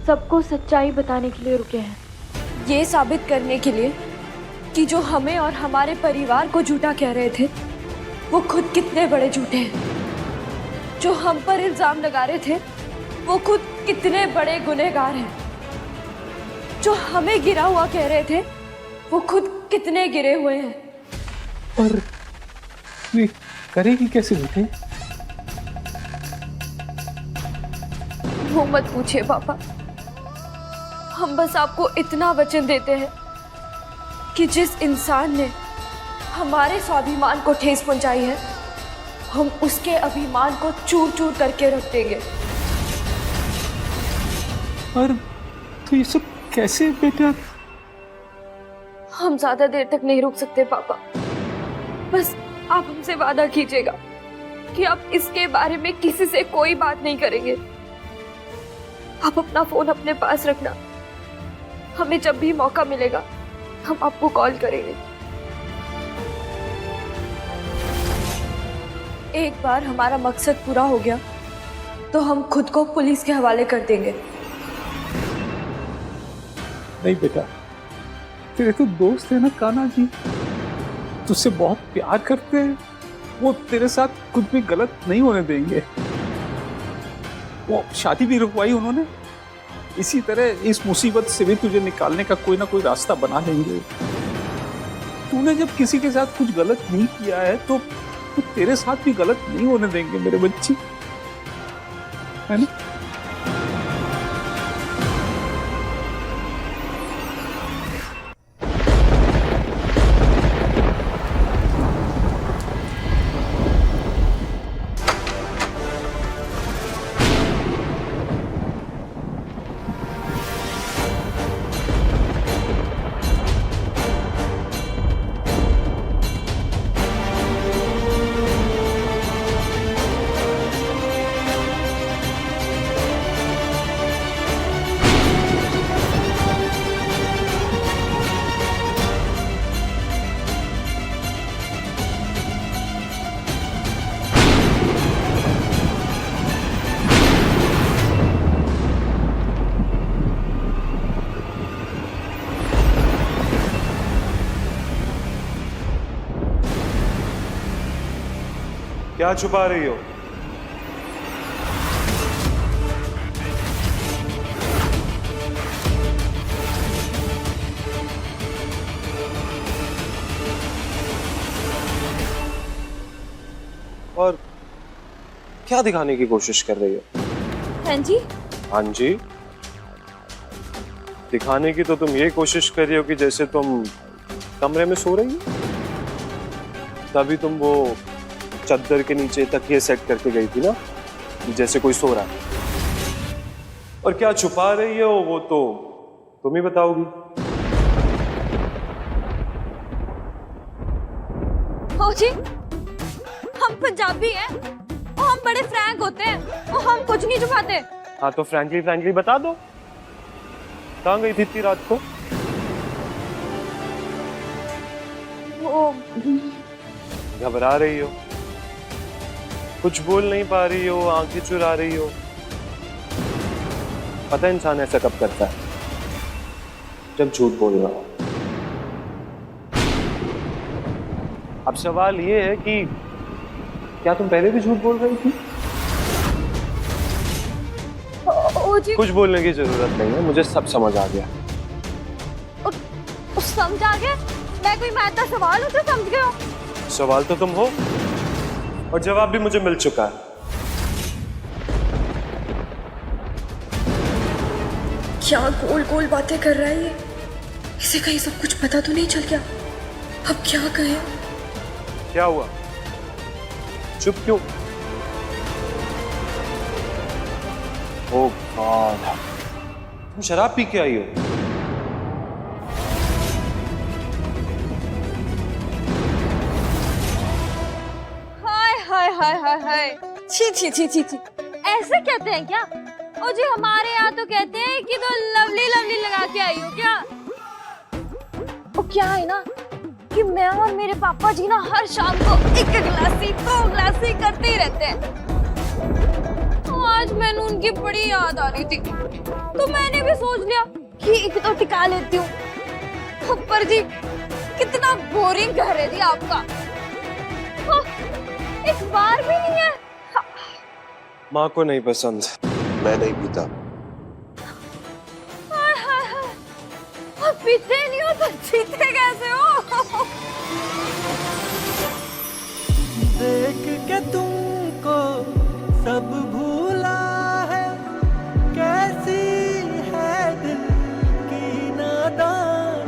सबको सच्चाई बताने के लिए रुके हैं, ये साबित करने के लिए कि जो हमें और हमारे परिवार को झूठा कह रहे थे वो खुद कितने बड़े झूठे हैं। जो हम पर इल्जाम लगा रहे थे वो खुद कितने बड़े गुनहगार हैं। जो हमें गिरा हुआ कह रहे थे वो खुद कितने गिरे हुए हैं। और ये करेगी कैसे बेटे? वो मत पूछिए पापा, हम बस आपको इतना वचन देते हैं कि जिस इंसान ने हमारे स्वाभिमान को ठेस पहुंचाई है हम उसके अभिमान को चूर चूर करके रख देंगे। और तो ये सब कैसे बेटा? हम ज्यादा देर तक नहीं रुक सकते पापा, बस आप हमसे वादा कीजिएगा कि आप इसके बारे में किसी से कोई बात नहीं करेंगे। आप अपना फोन अपने पास रखना, हमें जब भी मौका मिलेगा हम आपको कॉल करेंगे। एक बार हमारा मकसद पूरा हो गया तो हम खुद को पुलिस के हवाले कर देंगे। नहीं बेटा, तेरे तो दोस्त है ना कान्हा जी, तुझसे बहुत प्यार करते हैं, वो तेरे साथ कुछ भी गलत नहीं होने देंगे। वो शादी भी रुकवाई उन्होंने, इसी तरह इस मुसीबत से भी तुझे निकालने का कोई ना कोई रास्ता बना लेंगे। तूने जब किसी के साथ कुछ गलत नहीं किया है तो तेरे साथ भी गलत नहीं होने देंगे मेरे बच्चे, है ना? क्या छुपा रही हो? और क्या दिखाने की कोशिश कर रही हो? हाँ जी। हाँ जी, दिखाने की तो तुम ये कोशिश कर रही हो कि जैसे तुम कमरे में सो रही हो, तभी तुम वो चद्दर के नीचे तकिए सेट करके गई थी ना, जैसे कोई सो रहा है। और क्या छुपा रही हो वो तो तुम ही बताओगी। हो जी, हम पंजाबी हैं और हम बड़े फ्रैंक होते हैं और हम कुछ नहीं छुपाते। हाँ तो फ्रैंकली फ्रैंकली बता दो, कहाँ गई थी इतनी रात को? वो घबरा रही हो? कुछ बोल नहीं पा रही हो, आंखें चुरा रही हो। पता है इंसान ऐसा कब करता है? जब झूठ बोल रहा हो। अब सवाल ये है कि क्या तुम पहले भी झूठ बोल रही थी? कुछ बोलने की जरूरत नहीं है, मुझे सब समझ आ गया। समझ आ गया? मैं कोई मैथ का सवाल हूँ तो समझ गए हो? सवाल तो तुम हो और जवाब भी मुझे मिल चुका है। क्या गोल गोल बातें कर रहा है ये? इसे कहीं सब कुछ पता तो नहीं चल गया? अब क्या कहें? क्या हुआ? चुप क्यों? ओह गॉड, तुम शराब पी के आई हो? हाय हाय हाय हाय, छी छी छी छी छी, ऐसे कहते हैं क्या? और जी हमारे यहाँ तो कहते हैं कि तो लवली लवली लगा के आई हो क्या? वो क्या है ना कि मैं और मेरे पापा जी ना हर शाम को एक गिलासी दो गिलासी करते ही रहते हैं। तो आज मैंने उनकी बड़ी याद आ रही थी, तो मैंने भी सोच लिया कि एक तो टिका लेती हूँ। पर जी कितना बोरिंग घर है जी आपका, इस बार भी नहीं है। माँ को नहीं पसंद, मैं नहीं पीता। पीते नहीं हो तो जीते कैसे हो? देख के तुमको सब भूला है, कैसी है दिल की नादानी।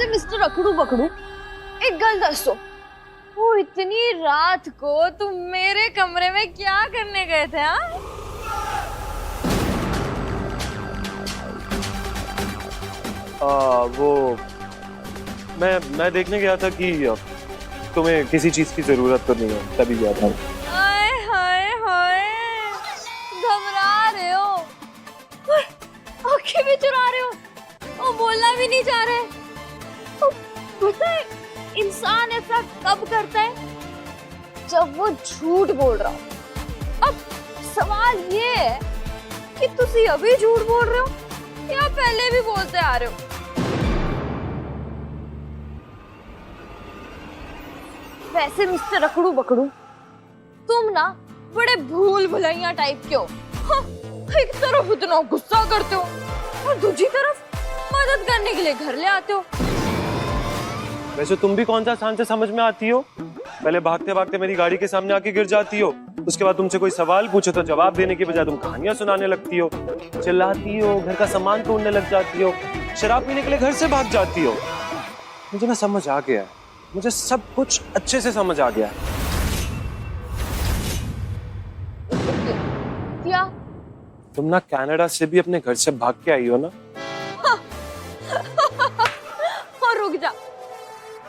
मिस्टर अकड़ू बकड़ू, एक गल दसो, वो इतनी रात को तुम मेरे कमरे में क्या करने गए थे? वो मैं देखने गया था कि तुम्हें किसी चीज की जरूरत तो नहीं है, तभी गया था। हाय हाय हाय, घबरा रहे हो, आंखें भी चुरा रहे हो और बोलना भी नहीं चाह रहे। पता है इंसान ऐसा कब करता है? जब वो झूठ बोल रहा हो। अब सवाल ये है कि तुसी अभी झूठ बोल रहे हो या पहले भी बोलते आ रहे हो? वैसे मिस्टर अकड़ू बकड़ू, तुम ना बड़े भूल भुलैया टाइप के हो। हाँ, एक तरफ इतना गुस्सा करते हो और दूसरी तरफ मदद करने के लिए घर ले आते हो। वैसे तुम भी कौन सा शान से समझ में आती हो? पहले भागते भागते मेरी गाड़ी के सामने आके गिर जाती हो, उसके बाद तुमसे कोई सवाल पूछो तो जवाब देने के बजाय तुम कहानियां सुनाने लगती हो, चिल्लाती हो, घर का सामान तोड़ने लग जाती हो, शराब पीने के लिए घर से भाग जाती हो। मुझे ना समझ आ गया है, मुझे सब कुछ अच्छे से समझ आ गया है। क्या? तुम ना कनाडा से भी अपने घर से भाग के आई हो ना? और रुक जा,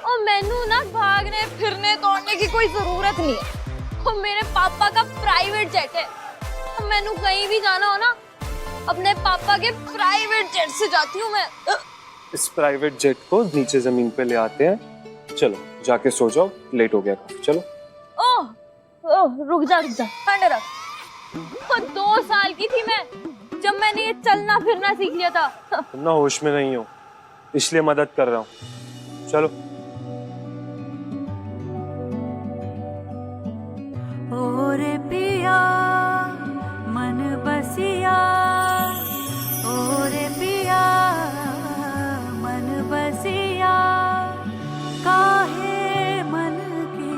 और मैनू ना भागने फिरने तोड़ने की कोई जरूरत नहीं है। और मेरे पापा का प्राइवेट जेट है, और मैनू कहीं भी जाना हो ना अपने पापा के प्राइवेट जेट से जाती हूँ मैं। इस प्राइवेट जेट को नीचे जमीन पे ले आते हैं। चलो जाके सो जाओ, लेट हो गया काफी। चलो। ओह रुक जा ठंड रख। 2 साल की थी मैं जब मैंने ये चलना फिरना सीख लिया था। तुम ना होश में नहीं हो, इसलिए मदद कर रहा हूँ। चलो। ओरे पिया मन बसिया, ओरे पिया मन बसिया, काहे मन की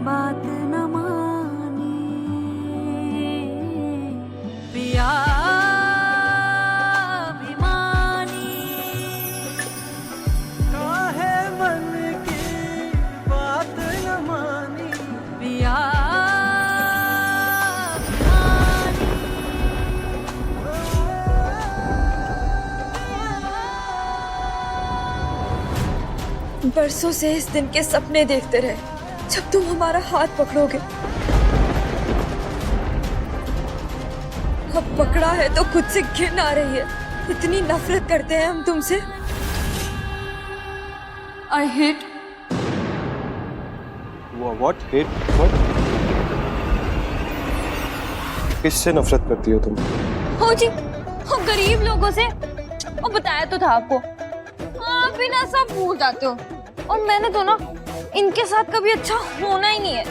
बात न मानी, पिया अभिमानी, काहे मन की बात न मानी, पिया बरसों से इस दिन के सपने देखते रहे जब तुम हमारा हाथ पकड़ोगे। अब पकड़ा है तो खुद से घिन आ रही है। इतनी नफरत करते हैं हम तुमसे। I hate. What hate? What? किससे नफरत करती हो तुम? हो जी, हो गरीब लोगों से। और बताया तो था आपको, आप भी ना सब भूल जाते हो। और मैंने तो ना इनके साथ कभी अच्छा होना ही नहीं है।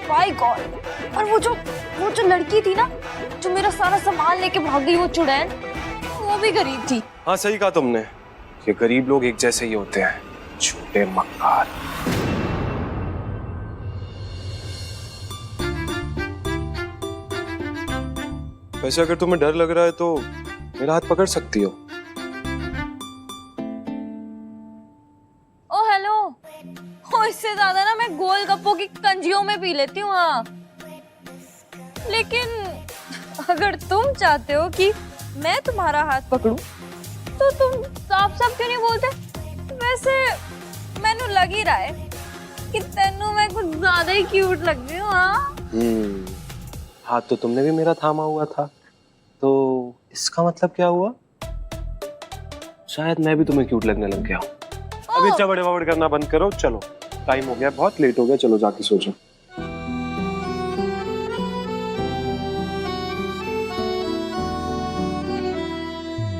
By God. और वो जो लड़की थी ना, जो मेरा सारा सामान लेके भाग गई, वो चुड़ैल, वो भी गरीब थी। हाँ सही कहा तुमने, ये गरीब लोग एक जैसे ही होते हैं, छोटे मक्कार। वैसे अगर तुम्हें डर लग रहा है तो मेरा हाथ पकड़ सकती हो। ओ हेलो। ओ इससे ज्यादा ना मैं गोलगप्पों की कंजियों में पी लेती हूँ। हाँ, लेकिन अगर तुम चाहते हो कि मैं तुम्हारा हाथ पकड़ूं, तो तुम साफ साफ क्यों नहीं बोलते? वैसे मैंने लग ही रहा है कि तेनू मैं कुछ ज्यादा ही क्यूट लग रही हूँ। हाँ, हाथ तो तुमने भी मेरा थामा हुआ था, तो इसका मतलब क्या हुआ? शायद मैं भी तुम्हें क्यूट लगने लग गया हूँ। अभी चबड़ बबड़ करना बंद करो, चलो टाइम हो गया, बहुत लेट हो गया, चलो जाके सो जाओ।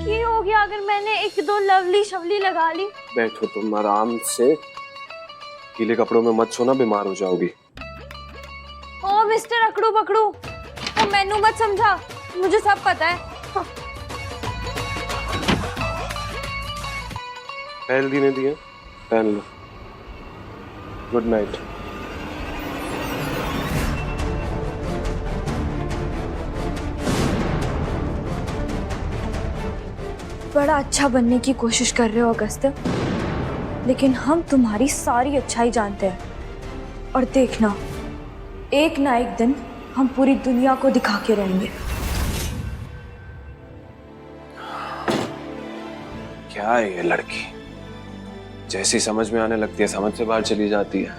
क्या हो गया अगर मैंने एक दो लवली शवली लगा ली? बैठो तुम आराम से, गीले कपड़ों में मत सोना, बीमार हो जाओगी। ओ मिस्टर अकड़ू पकड़ू, तो मैनू मत समझा, मुझे सब पता है। पहल दी ने दिए, पहन लो। Good night. बड़ा अच्छा बनने की कोशिश कर रहे हो अगस्त्य, लेकिन हम तुम्हारी सारी अच्छाई जानते हैं। और देखना, एक ना एक दिन हम पूरी दुनिया को दिखा के रहेंगे। क्या है ये लड़की, जैसी समझ में आने लगती है समझ से बाहर चली जाती है।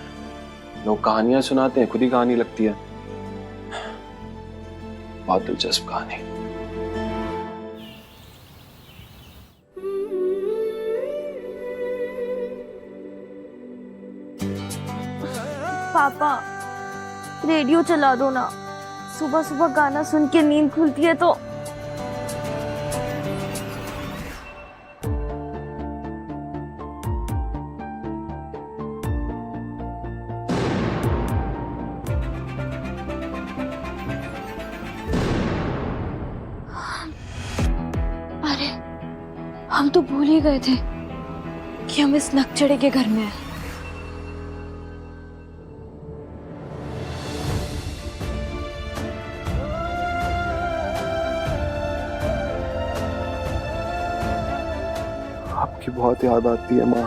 लोग कहानियां सुनाते हैं, खुद ही कहानी लगती है। बहुत दिलचस्प कहानी। पापा रेडियो चला दो ना, सुबह सुबह गाना सुन के नींद खुलती है तो। अरे हम तो भूल ही गए थे कि हम इस नकचड़े के घर में हैं। आपकी बहुत याद आती है माँ।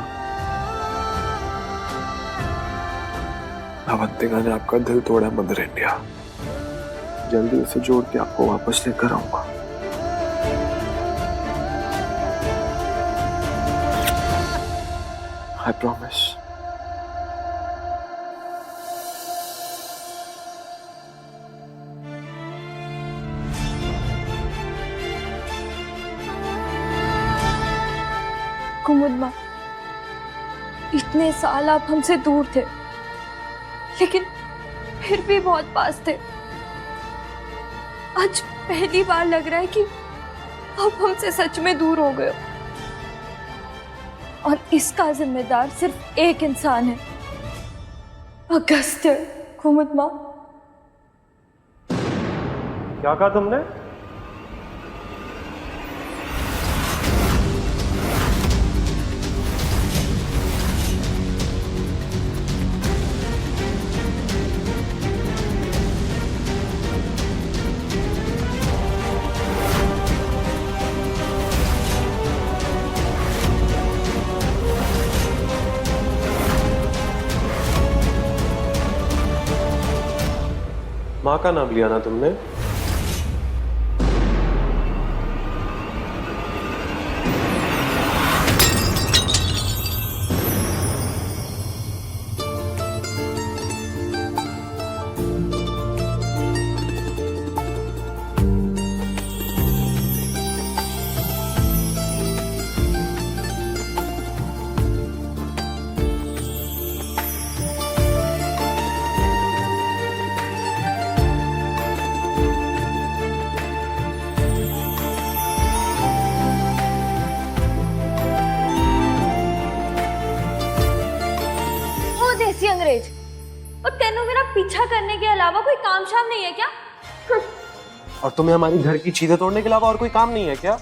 अवंतिका ने आपका दिल तोड़ा मदर इंडिया, जल्दी उसे जोड़ के आपको वापस लेकर आऊंगा। I promise. कुमुद माँ, इतने साल आप हमसे दूर थे, लेकिन फिर भी बहुत पास थे। आज पहली बार लग रहा है कि आप हमसे सच में दूर हो गए हो। और इसका जिम्मेदार सिर्फ एक इंसान है, अगस्त्य। कुमुद माँ, क्या कहा तुमने? माँ का नाम लिया ना तुमने? देसी अंग्रेज। और तेनू मेरा पीछा करने के अलावा कोई काम शाम नहीं है क्या? और तुम्हें हमारी घर की चीजें तोड़ने के अलावा और कोई काम नहीं है क्या?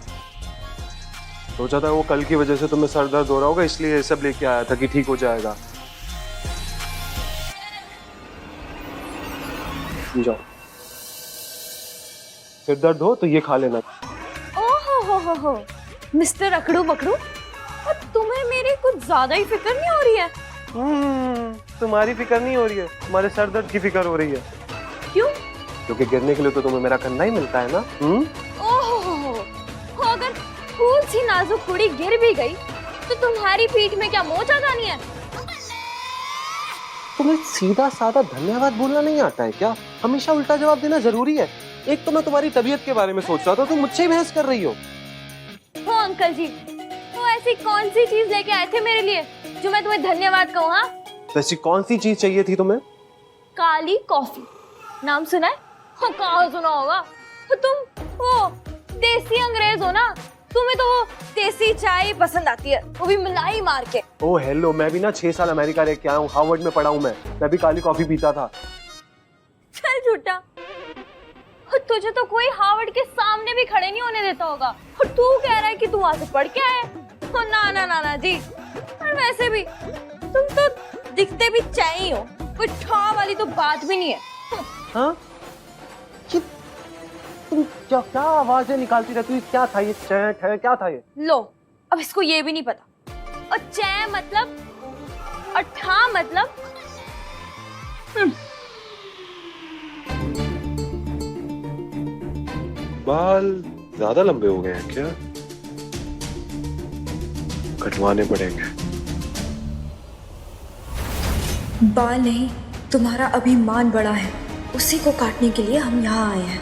सोचा था वो कल की वजह से तुम्हें सर दर्द हो रहा होगा, इसलिए ये सब लेके आया था कि ठीक हो जाएगा। जाओ, सिर दर्द हो तो ये खा लेना। ओहो हो मिस्टर अकड़ू बकड़ू, और तुम्हें मेरी कुछ ज्यादा ही फिक्र नहीं हो रही है? तुम्हारी फिक्र नहीं हो रही है, तुम्हारे सर दर्द की फिक्र हो रही है। क्यों? क्योंकि गिरने के लिए तो तुम्हें मेरा कंधा ही मिलता है ना। ओहो, अगर फूल सी नाजुक कुड़ी गिर भी गई तो तुम्हारी पीठ में क्या मोच आ जानी है? तुम्हें सीधा साधा धन्यवाद बोलना नहीं आता है क्या? हमेशा उल्टा जवाब देना जरूरी है। एक तो मैं तुम्हारी तबीयत के बारे में सोच रहा था, तुम मुझसे ही बहस कर रही हो। अंकल जी, वो ऐसी कौन सी चीज लेके आए थे मेरे लिए जो मैं तुम्हें धन्यवाद कहूँ? हाँ, वैसी कौन सी चीज चाहिए थी तुम्हें? काली कॉफी, नाम सुना है? हाँ, कहाँ सुना होगा। तुम वो देसी अंग्रेज हो ना, तुम्हें तो वो देसी चाय पसंद आती है, वो भी मलाई मार के। ओह हेलो, मैं भी ना 6 साल अमेरिका रह के आया हूँ, हार्वर्ड में पढ़ा हूँ मैं भी काली कॉफी पीता था। चल झूठा, तुझे तो कोई हार्वर्ड के सामने भी खड़े नहीं होने देता होगा, और तू कह रहा है कि तू वहां से पढ़ के आया है। ना ना ना ना जी, और वैसे भी तुम तो दिखते भी चाय ही हो, कोई ठा वाली तो बात भी नहीं है। हाँ? तुम क्या आवाजें निकालती रहती हो? क्या था ये? चैट है? क्या था ये? लो, अब इसको ये भी नहीं पता। और चै मतलब और ठा मतलब बाल ज्यादा लंबे हो गए हैं क्या? कटवाने पड़ेंगे। बाल नहीं, तुम्हारा अभिमान बड़ा है, उसी को काटने के लिए हम यहाँ आए हैं।